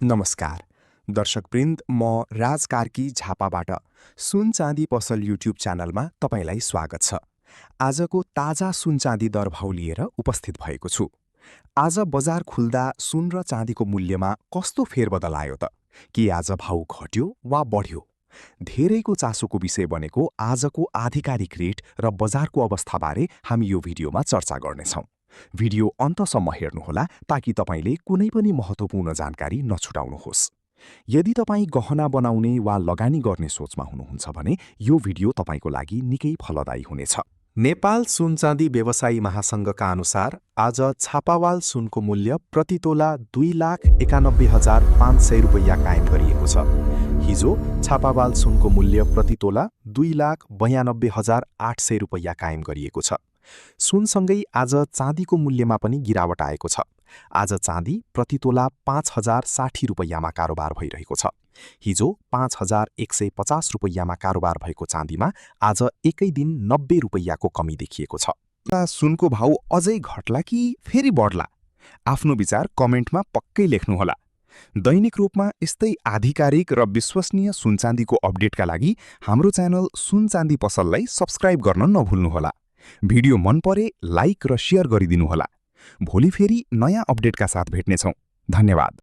नमस्कार दर्शकवृन्द, म राज कार्की झापाबाट सुन चाँदी पसल युट्युब च्यानलमा तपाईलाई स्वागत छ। आजको ताजा सुन चाँदी दरभाउ लिएर उपस्थित भएको छु। आज बजार खुल्दा सुन र चाँदीको मूल्यमा कस्तो फेरबदल आयो त? कि आज भाउ घट्यो वा बढ्यो? धेरैको चासोको विषय बनेको आजको आधिकारिक रेट र बजारको अवस्थाबारे हामी यो भिडियोमा चर्चा गर्नेछौँ। भिडियो अन्तसम्म हेर्नुहोला ताकि तपाईले कुनै पनि महत्त्वपूर्ण जानकारी नछुटाउनुहोस्। यदि तपाईँ गहना बनाउने वा लगानी गर्ने सोचमा हुनुहुन्छ भने यो भिडियो तपाईको लागि निकै फलदायी हुनेछ। नेपाल सुन चाँदी व्यवसायी महासंघका अनुसार आज छापावाल सुनको मूल्य प्रति तोला 2,91,500 रुपैयाँ कायम गरिएको छ। हिजो छापावाल सुनको मूल्य प्रति तोला 2,92,800 रुपैयाँ कायम गरिएको छ। सुनसँगै आज चाँदीको मूल्यमा पनि गिरावट आएको छ। आज चाँदी प्रति तोला 5,060 रुपैयाँमा कारोबार भइरहेको छ। हिजो 5,150 रुपैयाँमा कारोबार भएको चाँदीमा आज एकै दिन 90 रुपैयाँको कमी देखिएको छ। सुनको भाउ अझै घट्ला कि फेरि बढ्ला? आफ्नो विचार कमेन्टमा पक्कै लेख्नुहोला। दैनिक रूपमा यस्तै आधिकारिक र विश्वसनीय सुनचाँदीको अपडेटका लागि हाम्रो च्यानल सुन चाँदी पसललाई सब्स्क्राइब गर्न नभुल्नुहोला। भिडियो मन परे लाइक र शेयर गरिदिनुहोला। भोलि फेरि नयाँ अपडेटका साथ भेट्नेछौँ। धन्यवाद।